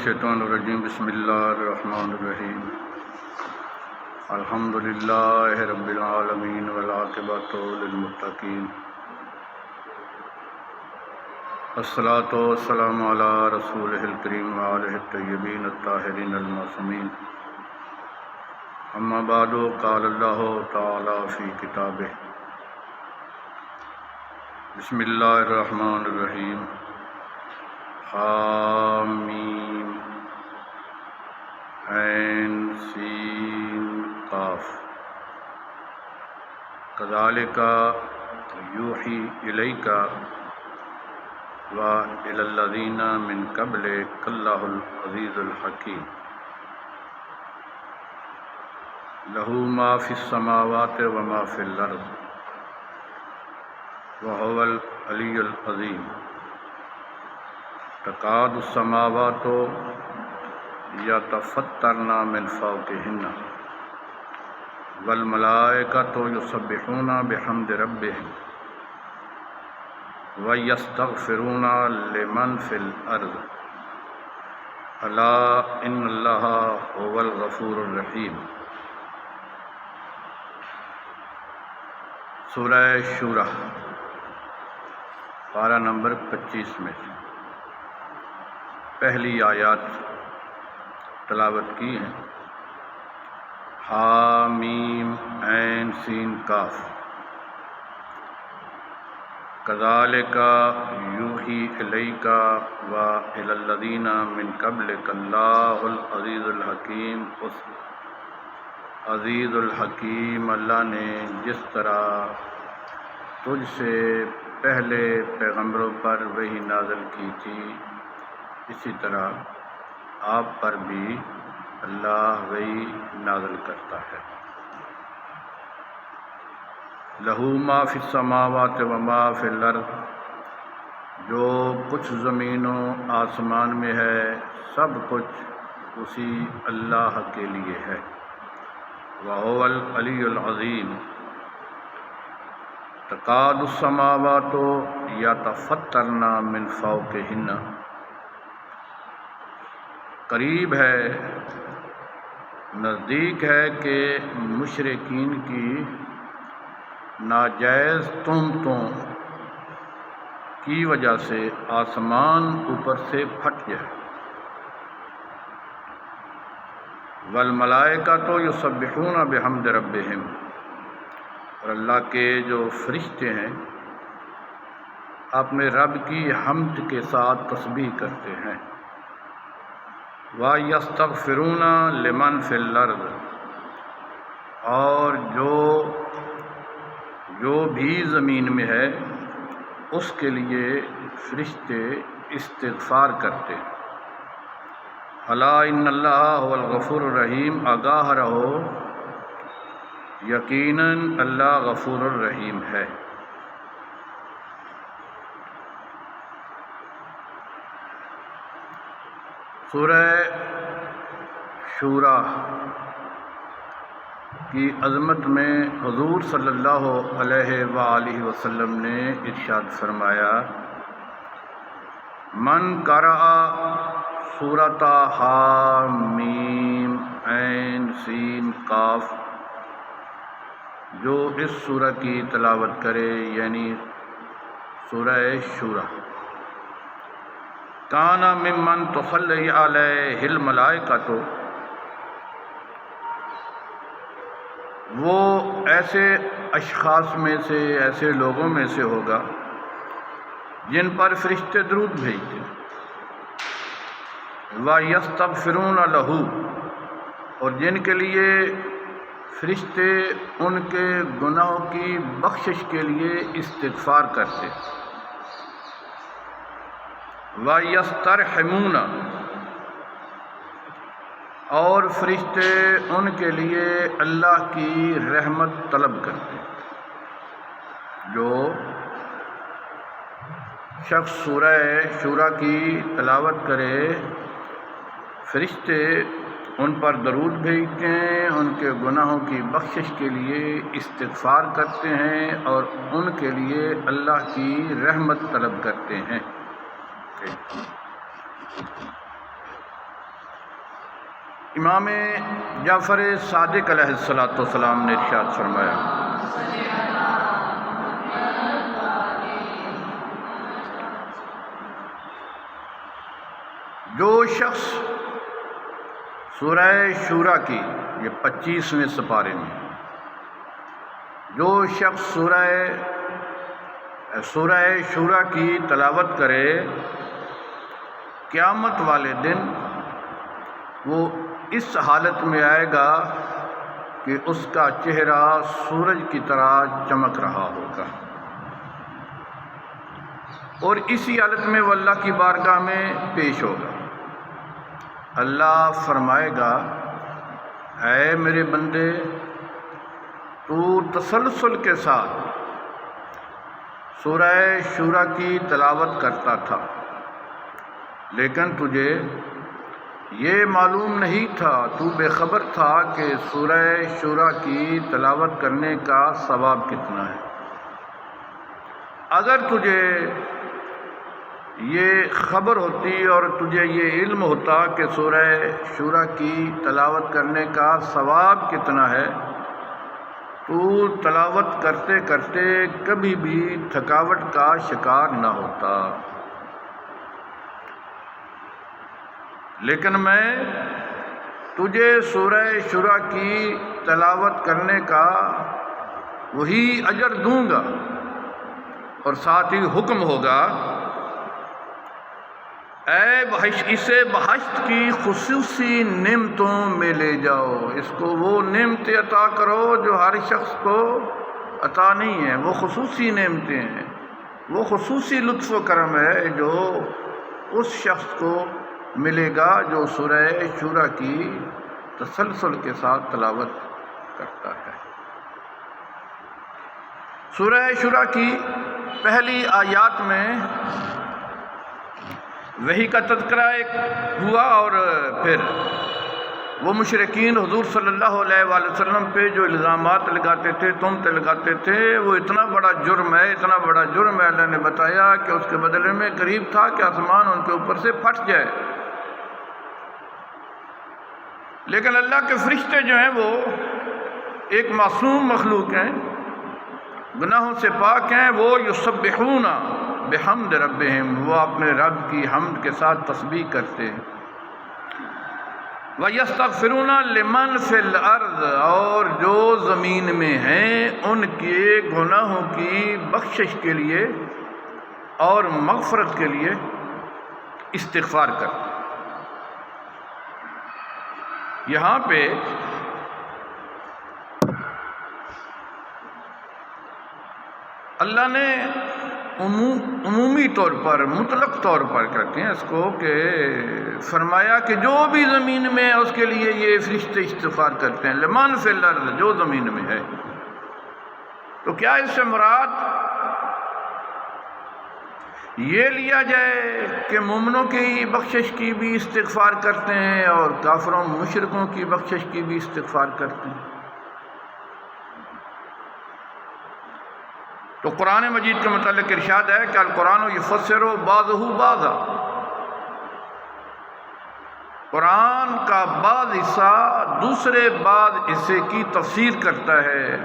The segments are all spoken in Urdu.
الشیطان الرجیم بسم اللہ الرحمن الرحیم الحمد للہ رب العالمین والعاقبۃ للمتقین الصلاۃ والسلام علی رسولہ الکریم وآلہ الطیبین الطاہرین المعصومین اما بعد قال اللہ تعالی فی کتابہ بسم اللہ الرحمن الرحیم حامیم عین سین قاف کذالک یوحی الیک و الی الذین من قبلک اللہ العزیز الحکیم لہ ما فی السماوات و ما فی الارض وہو العلی العظیم تکاد السماوات یتفطرن من فوقہن والملائکۃ یسبحون بحمد ربہم ویستغفرون لمن فی الارض الا ان اللہ هو الغفور الرحیم۔ سورہ شورى پارہ نمبر 25 میں پہلی آیات تلاوت کی ہیں۔ حامیم عین سین قاف کذالک یوحی الیک و الی الذین من قبلک اللہ العزیز الحکیم۔ اس عزیز الحکیم اللہ نے جس طرح تجھ سے پہلے پیغمبروں پر وحی نازل کی تھی اسی طرح آپ پر بھی اللہ وحی نازل کرتا ہے۔ لہ ما فی السماوات و ما فی الارض، جو کچھ زمین و آسمان میں ہے سب کچھ اسی اللہ کے لیے ہے۔ وہو العلی العظیم تکاد السماوات یتفطرن من فوقہن، قریب ہے، نزدیک ہے کہ مشرکین کی ناجائز تہمتوں کی وجہ سے آسمان اوپر سے پھٹ جائے۔ والملائکۃ یسبحون بحمد ربہم، اور اللہ کے جو فرشتے ہیں اپنے رب کی حمد کے ساتھ تسبیح کرتے ہیں۔ وَيَسْتَغْفِرُونَ لِمَنْ فِي الْأَرْضِ، اور جو بھی زمین میں ہے اس کے لیے فرشتے استغفار کرتے ہیں۔ الا ان اللہ هو الغفور الرحیم، آگاہ رہو یقیناً اللہ غفور الرحیم ہے۔ سورہ شورى کی عظمت میں حضور صلی اللہ علیہ وآلہ وسلم نے ارشاد فرمایا، من قرأ سورۃ حامیم عین سین قاف، جو اس سورہ کی تلاوت کرے یعنی سورہ شورى، کان ممن تصلی علیہ الملائکۃ، وہ ایسے اشخاص میں سے، ایسے لوگوں میں سے ہوگا جن پر فرشتے درود بھیجتے ہیں۔ وَيَسْتَغْفِرُونَ لَهُ، اور جن کے لیے فرشتے ان کے گناہوں کی بخشش کے لیے استغفار کرتے۔ وَيَسْتَرْحِمُونَ، اور فرشتے ان کے لیے اللہ کی رحمت طلب کرتے۔ جو شخص سورہ شورى کی تلاوت کرے فرشتے ان پر درود بھیجتے ہیں، ان کے گناہوں کی بخشش کے لیے استغفار کرتے ہیں اور ان کے لیے اللہ کی رحمت طلب کرتے ہیں۔ امام جعفر صادق علیہ السلام نے ارشاد فرمایا، جو شخص سورہ شورا کی، یہ 25ویں سپارے میں، جو شخص سورہ شورا کی تلاوت کرے قیامت والے دن وہ اس حالت میں آئے گا کہ اس کا چہرہ سورج کی طرح چمک رہا ہوگا، اور اسی حالت میں وہ اللہ کی بارگاہ میں پیش ہوگا۔ اللہ فرمائے گا، اے میرے بندے، تو تسلسل کے ساتھ سورہ شورا کی تلاوت کرتا تھا، لیکن تجھے یہ معلوم نہیں تھا، تو بے خبر تھا کہ سورہ شورا کی تلاوت کرنے کا ثواب کتنا ہے۔ اگر تجھے یہ خبر ہوتی اور تجھے یہ علم ہوتا کہ سورہ شورا کی تلاوت کرنے کا ثواب کتنا ہے، تو تلاوت کرتے کرتے کبھی بھی تھکاوٹ کا شکار نہ ہوتا۔ لیکن میں تجھے سورہ شورا کی تلاوت کرنے کا وہی اجر دوں گا، اور ساتھ ہی حکم ہوگا، اے اسے بہشت کی خصوصی نعمتوں میں لے جاؤ، اس کو وہ نعمتیں عطا کرو جو ہر شخص کو عطا نہیں ہیں، وہ خصوصی نعمتیں ہیں، وہ خصوصی لطف و کرم ہے جو اس شخص کو ملے گا جو سورہ شورا کی تسلسل کے ساتھ تلاوت کرتا ہے۔ سورہ شورا کی پہلی آیات میں وحی کا تذکرہ ایک ہوا، اور پھر وہ مشرکین حضور صلی اللہ علیہ وآلہ وسلم پہ جو الزامات لگاتے تھے، تہمتیں لگاتے تھے، وہ اتنا بڑا جرم ہے، اتنا بڑا جرم ہے، اللہ نے بتایا کہ اس کے بدلے میں قریب تھا کہ آسمان ان کے اوپر سے پھٹ جائے۔ لیکن اللہ کے فرشتے جو ہیں وہ ایک معصوم مخلوق ہیں، گناہوں سے پاک ہیں، وہ یسبحون بحمد ربہم، وہ اپنے رب کی حمد کے ساتھ تسبیح کرتے ہیں، وَيَسْتَغْفِرُونَ لِمَنْ فِي الْأَرْضِ، اور جو زمین میں ہیں ان کے گناہوں کی بخشش کے لیے اور مغفرت کے لیے استغفار کرتے ہیں۔ یہاں پہ اللہ نے عمومی طور پر، مطلق طور پر کرتے ہیں اس کو، کہ فرمایا کہ جو بھی زمین میں ہے اس کے لیے یہ فرشتے استغفار کرتے ہیں، لمن فی الارض، جو زمین میں ہے۔ تو کیا اس سے مراد یہ لیا جائے کہ مومنوں کی بخشش کی بھی استغفار کرتے ہیں اور کافروں مشرکوں کی بخشش کی بھی استغفار کرتے ہیں؟ تو قرآن مجید کے متعلق ارشاد ہے کہ القرآن یفسر بعضہ بعضا، قرآن کا بعض حصہ دوسرے بعض حصے کی تفسیر کرتا ہے۔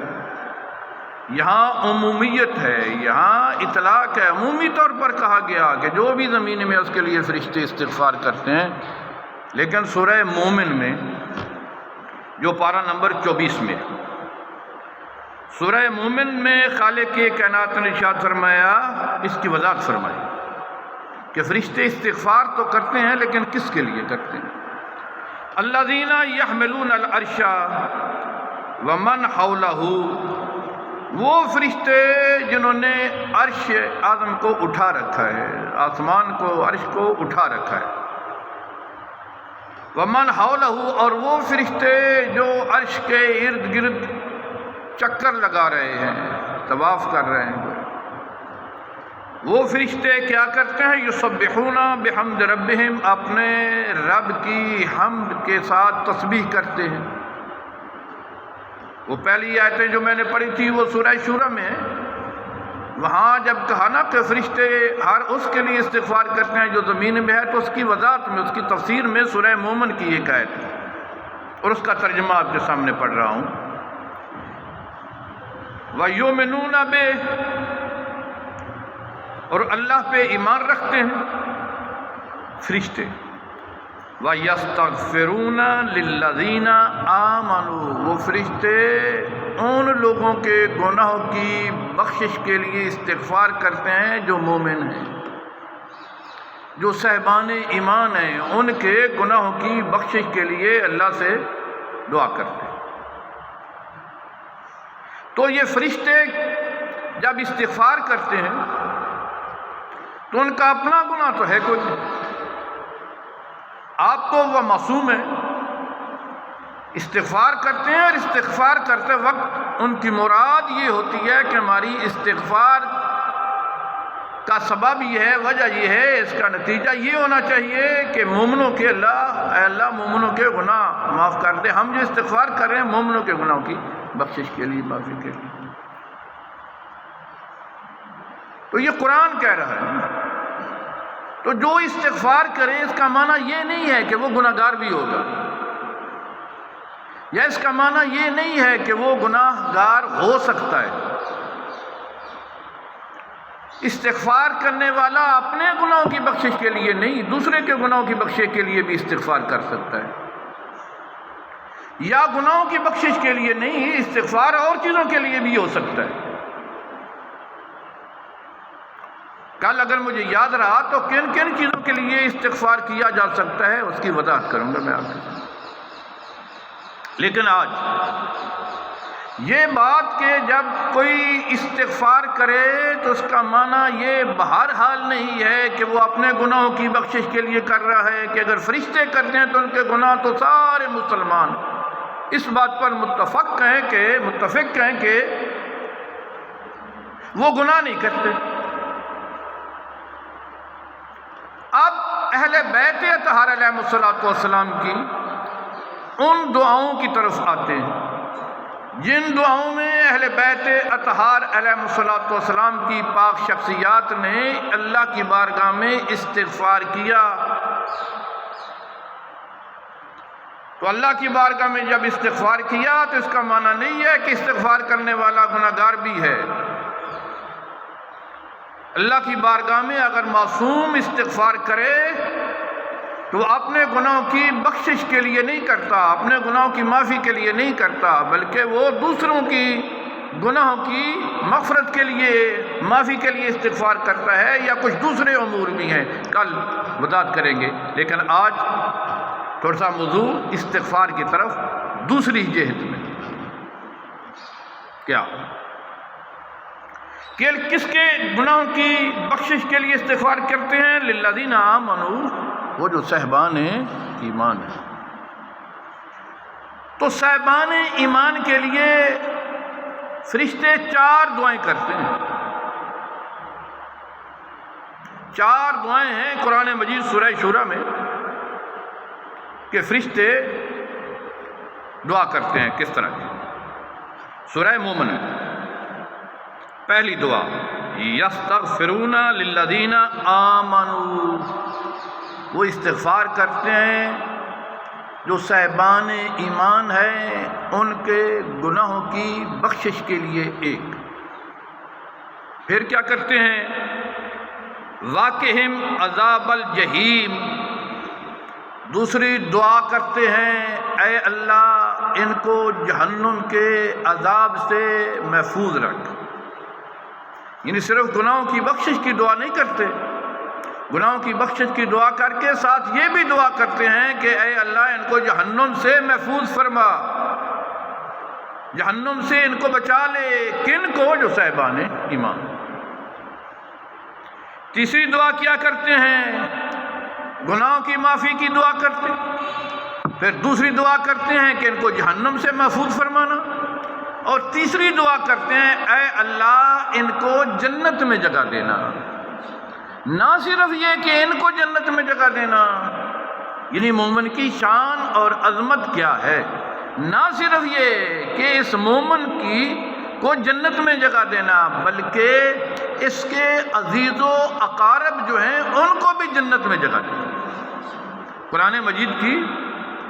یہاں عمومیت ہے، یہاں اطلاق ہے، عمومی طور پر کہا گیا کہ جو بھی زمین میں اس کے لیے فرشتے استغفار کرتے ہیں۔ لیکن سورہ مومن میں جو پارہ نمبر 24 میں، سورہ مومن میں خالق کائنات نے ارشاد فرمایا، اس کی وضاحت فرمائی کہ فرشتے استغفار تو کرتے ہیں لیکن کس کے لیے کرتے ہیں؟ الذین یحملون العرش ومن حولہ، وہ فرشتے جنہوں نے عرش اعظم کو اٹھا رکھا ہے، آسمان کو، عرش کو اٹھا رکھا ہے۔ ومن حولہ، اور وہ فرشتے جو عرش کے ارد گرد چکر لگا رہے ہیں، طواف کر رہے ہیں، وہ فرشتے کیا کرتے ہیں؟ یسبحون بحمد ربہم، اپنے رب کی حمد کے ساتھ تسبیح کرتے ہیں۔ وہ پہلی آیتیں جو میں نے پڑھی تھی وہ سورہ شورا میں، وہاں جب کہا نا کہ فرشتے ہر اس کے لیے استغفار کرتے ہیں جو زمین میں ہے، تو اس کی وضاحت میں، اس کی تفسیر میں سورہ مومن کی ایک آیت ہے اور اس کا ترجمہ آپ کے سامنے پڑھ رہا ہوں۔ وَيُؤْمِنُونَ بِهِ، اور اللہ پہ ایمان رکھتے ہیں فرشتے۔ وَيَسْتَغْفِرُونَ لِلَّذِينَ آمَنُوا، وہ فرشتے ان لوگوں کے گناہوں کی بخشش کے لیے استغفار کرتے ہیں جو مومن ہیں، جو صاحبان ایمان ہیں، ان کے گناہوں کی بخشش کے لیے اللہ سے دعا کرتے ہیں۔ تو یہ فرشتے جب استغفار کرتے ہیں تو ان کا اپنا گناہ تو ہے کوئی نہیں، آپ تو وہ معصوم ہیں، استغفار کرتے ہیں، اور استغفار کرتے وقت ان کی مراد یہ ہوتی ہے کہ ہماری استغفار کا سبب یہ ہے، وجہ یہ ہے، اس کا نتیجہ یہ ہونا چاہیے کہ مومنوں کے اے اللہ مومنوں کے گناہ معاف کر دے۔ ہم جو استغفار کر رہے ہیں مومنوں کے گناہوں کی بخشش کے لیے، معافی کے لیے۔ تو یہ قرآن کہہ رہا ہے۔ تو جو استغفار کرے اس کا معنی یہ نہیں ہے کہ وہ گناہ گار بھی ہوگا، یا اس کا معنی یہ نہیں ہے کہ وہ گناہ گار ہو سکتا ہے۔ استغفار کرنے والا اپنے گناہوں کی بخشش کے لیے نہیں، دوسرے کے گناہوں کی بخشش کے لیے بھی استغفار کر سکتا ہے، یا گناہوں کی بخشش کے لیے نہیں، استغفار اور چیزوں کے لیے بھی ہو سکتا ہے۔ کل اگر مجھے یاد رہا تو کن کن چیزوں کے لیے استغفار کیا جا سکتا ہے اس کی وضاحت کروں گا میں آپ کے ساتھ۔ لیکن آج یہ بات کہ جب کوئی استغفار کرے تو اس کا معنی یہ بہرحال نہیں ہے کہ وہ اپنے گناہوں کی بخشش کے لیے کر رہا ہے، کہ اگر فرشتے کرتے ہیں تو ان کے گناہ تو سارے مسلمان اس بات پر متفق ہیں کہ وہ گناہ نہیں کرتے۔ اب اہل بیت اطہار علیہ السلام کی ان دعاؤں کی طرف آتے ہیں جن دعاؤں میں اہل بیت اطہار علیہ السلام کی پاک شخصیات نے اللہ کی بارگاہ میں استغفار کیا۔ تو اللہ کی بارگاہ میں جب استغفار کیا تو اس کا معنی نہیں ہے کہ استغفار کرنے والا گناہ گار بھی ہے۔ اللہ کی بارگاہ میں اگر معصوم استغفار کرے تو وہ اپنے گناہوں کی بخشش کے لیے نہیں کرتا، اپنے گناہوں کی معافی کے لیے نہیں کرتا، بلکہ وہ دوسروں کی گناہوں کی مغفرت کے لیے، معافی کے لیے استغفار کرتا ہے، یا کچھ دوسرے امور بھی ہیں، کل وضاحت کریں گے۔ لیکن آج تھوڑا سا موضوع استغفار کی طرف دوسری جہت میں کیا کہ کس کے گناہوں کی بخشش کے لیے استغفار کرتے ہیں؟ للذین آمنوا، وہ جو صاحبان ایمان ہیں۔ تو صاحبان ایمان کے لیے فرشتے 4 دعائیں کرتے ہیں۔ 4 دعائیں ہیں قرآن مجید سورہ شورى میں کہ فرشتے دعا کرتے ہیں کس طرح کی۔ سورہ مومن پہلی دعا یستغفرون للذین آمنوا، وہ استغفار کرتے ہیں جو صاحبان ایمان ہیں ان کے گناہوں کی بخشش کے لیے ایک۔ پھر کیا کرتے ہیں؟ واقہم عذاب الجحیم، دوسری دعا کرتے ہیں اے اللہ ان کو جہنم کے عذاب سے محفوظ رکھ۔ یعنی صرف گناہوں کی بخشش کی دعا نہیں کرتے، گناہوں کی بخشش کی دعا کر کے ساتھ یہ بھی دعا کرتے ہیں کہ اے اللہ ان کو جہنم سے محفوظ فرما، جہنم سے ان کو بچا لے۔ کن کو؟ جو صاحبان ایمان۔ تیسری دعا کیا کرتے ہیں؟ گناہوں کی معافی کی دعا کرتے ہیں۔ پھر دوسری دعا کرتے ہیں کہ ان کو جہنم سے محفوظ فرمانا، اور تیسری دعا کرتے ہیں اے اللہ ان کو جنت میں جگہ دینا۔ نہ صرف یہ کہ ان کو جنت میں جگہ دینا، یعنی مومن کی شان اور عظمت کیا ہے، نہ صرف یہ کہ اس مومن کو جنت میں جگہ دینا، بلکہ اس کے عزیز و اقارب جو ہیں ان کو بھی جنت میں جگہ دینا۔ قرآن مجید کی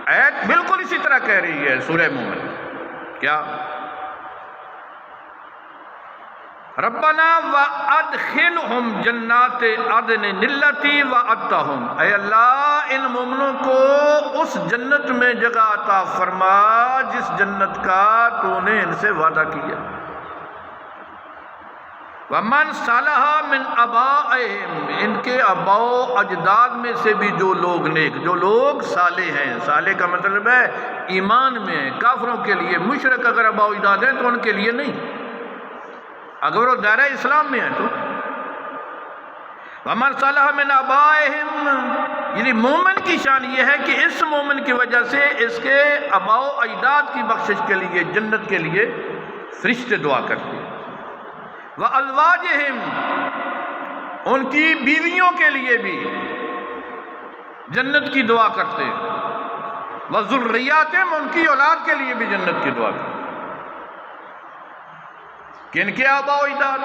آیت بالکل اسی اسی طرح کہہ رہی ہے سورہ مومن، کیا؟ ربنا وادخلہم جنات عدن التی وعدتہم، اے اللہ ان مومنوں کو اس جنت میں جگہ عطا فرما جس جنت کا تو نے ان سے وعدہ کیا۔ ومن صلح من آبائہم، ان کے آباء و اجداد میں سے بھی جو لوگ نیک، جو لوگ صالح ہیں، صالح کا مطلب ہے ایمان میں، کافروں کے لیے، مشرک اگر آباء و اجداد ہیں تو ان کے لیے نہیں، اگر وہ دائرہ اسلام میں ہے تو۔ ومن صلح من آبائہم، یعنی مومن کی شان یہ ہے کہ اس مومن کی وجہ سے اس کے آباء و اجداد کی بخشش کے لیے، جنت کے لیے فرشتے دعا کرتے ہیں۔ وازواجہم، ان کی بیویوں کے لیے بھی جنت کی دعا کرتے ہیں۔ وذریاتہم، ان کی اولاد کے لیے بھی جنت کی دعا کرتے ہیں۔ کن کے آباء و اجداد،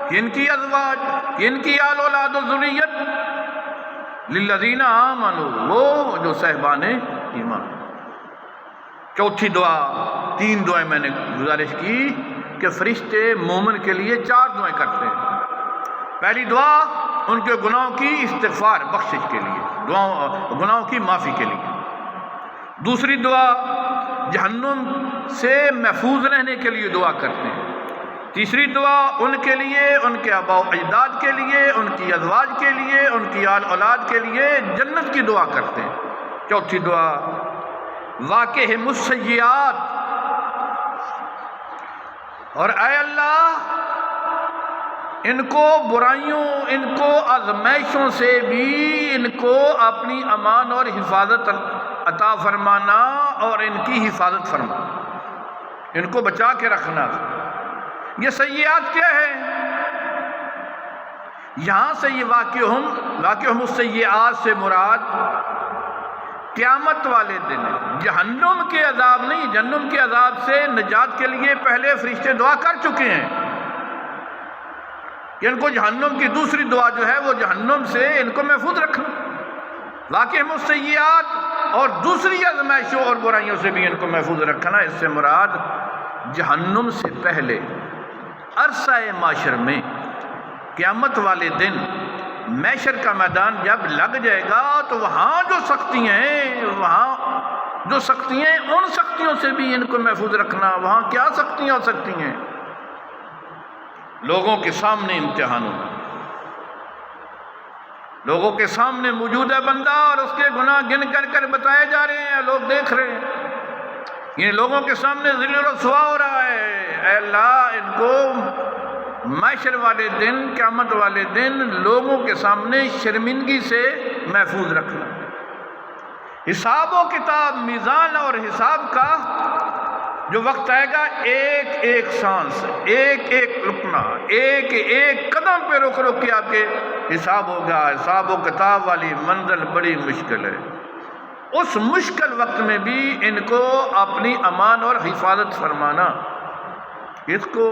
کن کی ازواج، کن کی آل اولاد و ذریت؟ للذین آمنوا، وہ جو صاحبان ایمان۔ چوتھی دعا، تین دعائیں میں نے گزارش کی کہ فرشتے مومن کے لیے 4 دعائیں کرتے ہیں۔ پہلی دعا ان کے گناہوں کی استغفار، بخشش کے لیے، گناہوں کی معافی کے لیے۔ دوسری دعا جہنم سے محفوظ رہنے کے لیے دعا کرتے ہیں۔ تیسری دعا ان کے لیے، ان کے آباء و اجداد کے لیے، ان کی ازواج کے لیے، ان کی آل اولاد کے لیے جنت کی دعا کرتے ہیں۔ چوتھی دعا واقعہم السیئات، اور اے اللہ ان کو برائیوں، ان کو آزمائشوں سے بھی ان کو اپنی امان اور حفاظت عطا فرمانا، اور ان کی حفاظت فرمانا، ان کو بچا کے رکھنا۔ یہ سیئات کیا ہے؟ یہاں سے یہ واقعہم السیئات سے مراد قیامت والے دن، جہنم کے عذاب نہیں، جہنم کے عذاب سے نجات کے لیے پہلے فرشتے دعا کر چکے ہیں کہ ان کو جہنم کی دوسری دعا جو ہے وہ جہنم سے ان کو محفوظ رکھنا، واقعہم السیئات، اور دوسری آزمائشوں اور برائیوں سے بھی ان کو محفوظ رکھنا۔ اس سے مراد جہنم سے پہلے عرصہ معاشر میں، قیامت والے دن محشر کا میدان جب لگ جائے گا تو وہاں جو سختیاں ہیں، ان سختیوں سے بھی ان کو محفوظ رکھنا۔ وہاں کیا سختیاں ہو سکتی ہیں؟ لوگوں کے سامنے امتحان ہوگا، لوگوں کے سامنے موجود ہے بندہ اور اس کے گناہ گن کر بتائے جا رہے ہیں، لوگ دیکھ رہے ہیں، یہ لوگوں کے سامنے ذل و رسوا ہو رہا ہے۔ اے اللہ ان کو محشر والے دن، قیامت والے دن لوگوں کے سامنے شرمندگی سے محفوظ رکھنا۔ حساب و کتاب، میزان اور حساب کا جو وقت آئے گا، ایک ایک سانس، ایک ایک رکنا، ایک ایک قدم پہ رک کے آپ کے حساب ہوگا۔ حساب و کتاب والی منزل بڑی مشکل ہے۔ اس مشکل وقت میں بھی ان کو اپنی امان اور حفاظت فرمانا، اس کو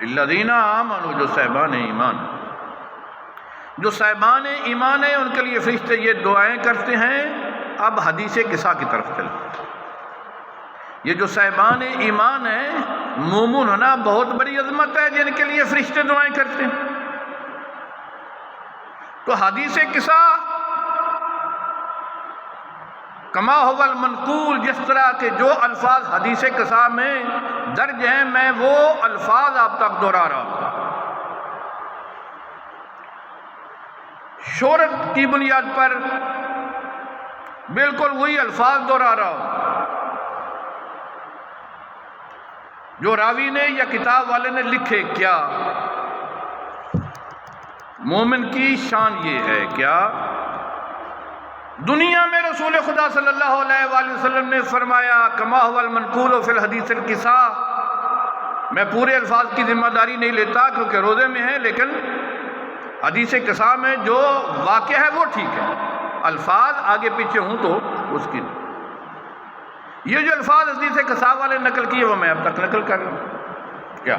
الذین آمنوا، جو صاحبان ایمان، جو صاحبان ایمان ہیں ان کے لیے فرشتے یہ دعائیں کرتے ہیں۔ اب حدیث قصہ کی طرف چلتے ہیں۔ یہ جو صاحبان ایمان ہیں، مومن ہونا بہت بڑی عظمت ہے جن کے لیے فرشتے دعائیں کرتے ہیں۔ تو حدیث قصہ کما هو المنقول، جس طرح کے جو الفاظ حدیث قصہ میں درج ہیں میں وہ الفاظ آپ تک دہرا رہا ہوں۔ شہرت کی بنیاد پر بالکل وہی الفاظ دہرا رہا ہوں جو راوی نے یا کتاب والے نے لکھے۔ کیا مومن کی شان یہ ہے، کیا دنیا میں رسول خدا صلی اللہ علیہ وآلہ وسلم نے فرمایا کما هو المنقول فی الحدیث القصہ۔ میں پورے الفاظ کی ذمہ داری نہیں لیتا کیونکہ روزے میں ہے، لیکن حدیث قصہ میں جو واقعہ ہے وہ ٹھیک ہے، الفاظ آگے پیچھے ہوں تو اس کی نہیں۔ یہ جو الفاظ حدیث قصہ والے نقل کیے وہ میں اب تک نقل کر رہا ہوں۔ کیا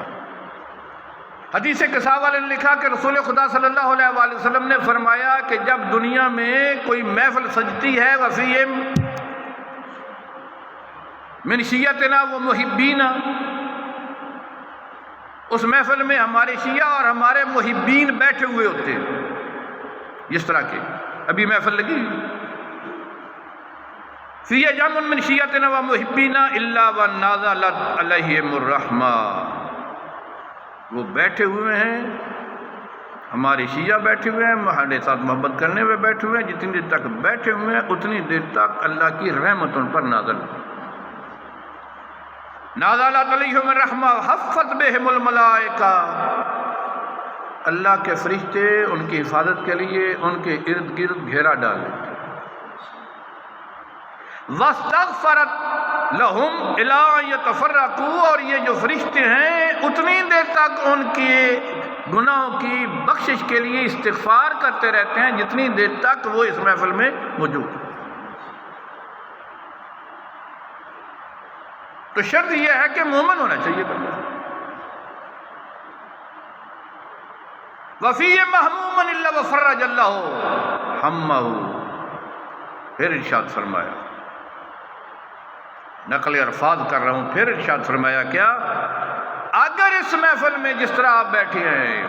حدیث قصہ والے نے لکھا کہ رسول خدا صلی اللہ علیہ وآلہ وسلم نے فرمایا کہ جب دنیا میں کوئی محفل سجتی ہے وفیہم من شیعتنا و محبینا، اس محفل میں ہمارے شیعہ اور ہمارے محبین بیٹھے ہوئے ہوتے ہیں، اس طرح کے ابھی محفل لگی فی جمع من شیعتنا و محبینا الا ونازلت علیہم الرحمہ، وہ بیٹھے ہوئے ہیں، ہمارے شیعہ بیٹھے ہوئے ہیں، ہمارے ساتھ محبت کرنے ہوئے بیٹھے ہوئے ہیں، جتنی دیر تک بیٹھے ہوئے ہیں اتنی دیر تک اللہ کی رحمت ان پر نازل ہے۔ نازلت علیہم الرحمہ حفت بہم الملائکہ، اللہ کے فرشتے ان کی حفاظت کے لیے ان کے ارد گرد گھیرا ڈال لیتے ہیں۔ واستغفرت لہم الی ان یتفرقوا، اور یہ جو فرشتے ہیں اتنی دیر تک ان کے گناہوں کی بخشش کے لیے استغفار کرتے رہتے ہیں جتنی دیر تک وہ اس محفل میں موجود ہیں۔ تو شرط یہ ہے کہ مومن ہونا چاہیے بندہ۔ وفی محموما الا وفرج اللہ ہمہ، پھر ارشاد فرمایا، نقل الفاظ کر رہا ہوں، پھر ارشاد فرمایا کیا؟ اگر اس محفل میں جس طرح آپ بیٹھے ہیں،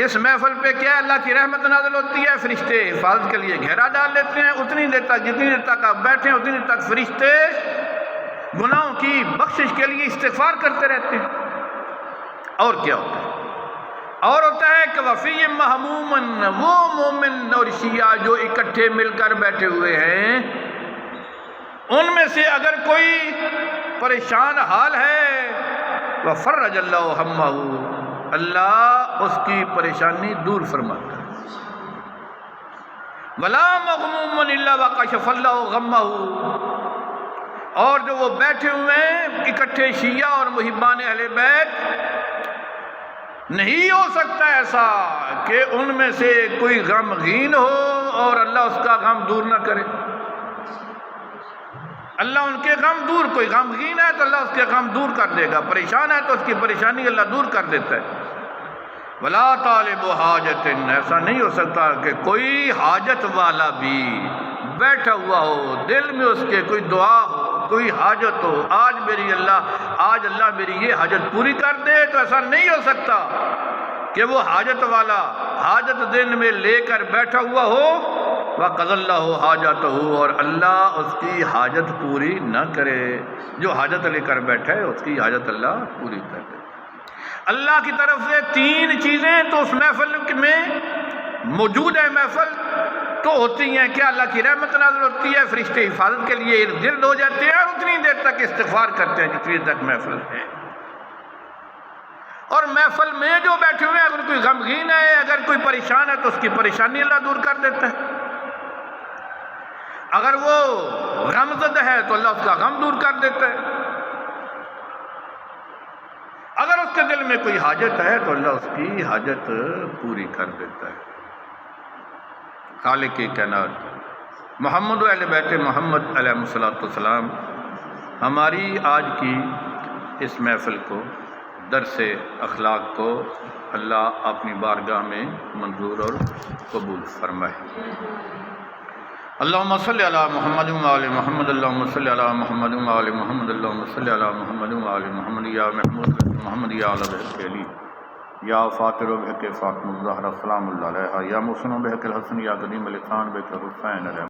اس محفل پہ کیا ہے؟ اللہ کی رحمت نازل ہوتی ہے، فرشتے حفاظت کے لیے گھیرا ڈال لیتے ہیں، اتنی دیر تک جتنی دیر تک آپ بیٹھے ہیں اتنی دیر تک فرشتے گناہوں کی بخشش کے لیے استغفار کرتے رہتے ہیں۔ اور کیا ہوتا ہے؟ اور ہوتا ہے کہ وفی محمومن، وہ مومن اور شیعہ جو اکٹھے مل کر بیٹھے ہوئے ہیں، ان میں سے اگر کوئی پریشان حال ہے وفرج اللہ ہمہ، اللہ اس کی پریشانی دور فرماتا ہے۔ ولا مغموم الا وکشف اللہ غمہ، اور جو وہ بیٹھے ہوئے ہیں اکٹھے شیعہ اور محبان اہل بیت، نہیں ہو سکتا ایسا کہ ان میں سے کوئی غمگین ہو اور اللہ اس کا غم دور نہ کرے۔ اللہ ان کے غم دور، کوئی غمگین ہے تو اللہ اس کے غم دور کر دے گا، پریشان ہے تو اس کی پریشانی اللہ دور کر دیتا ہے۔ ولا طالب حاجت، ایسا نہیں ہو سکتا کہ کوئی حاجت والا بھی بیٹھا ہوا ہو، دل میں اس کے کوئی دعا ہو، کوئی حاجت ہو، آج اللہ میری یہ حاجت پوری کر دے، تو ایسا نہیں ہو سکتا کہ وہ حاجت والا حاجت دل میں لے کر بیٹھا ہوا ہو وقضى اللہ حاجتہ، اور اللہ اس کی حاجت پوری نہ کرے۔ جو حاجت لے کر بیٹھا ہے اس کی حاجت اللہ پوری کر دے۔ اللہ کی طرف سے تین چیزیں تو اس محفل میں موجود ہے، محفل تو ہوتی ہیں کہ اللہ کی رحمت نازل ہوتی ہے، فرشتے حفاظت کے لیے ارد گرد ہو جاتے ہیں اور اتنی دیر تک استغفار کرتے ہیں جتنی دیر تک محفل ہے۔ اور محفل میں جو بیٹھے ہوئے ہیں اگر کوئی غمگین ہے، اگر کوئی پریشان ہے تو اس کی پریشانی اللہ دور کر دیتا ہے، اگر وہ غمزدہ ہے تو اللہ اس کا غم دور کر دیتا ہے، اگر اس کے دل میں کوئی حاجت ہے تو اللہ اس کی حاجت پوری کر دیتا ہے۔ خالق کائنات محمد و اہل بیت محمد علیہ الصلوۃ والسلام ہماری آج کی اس محفل کو، درس اخلاق کو اللہ اپنی بارگاہ میں منظور اور قبول فرمائے۔ اللہم صلی علی محمد و آل محمد، اللہم صلی علی محمد و آل محمد، اللہم صلی علی محمد و آل محمد، یا محمود محمد، یا علی بحق علی، یا فاطر و بحق فاطمہ الزہرا سلام اللہ علیہا، یا محسن و بحق الحسن، یا قدیم الحسان بحق حسین علیہ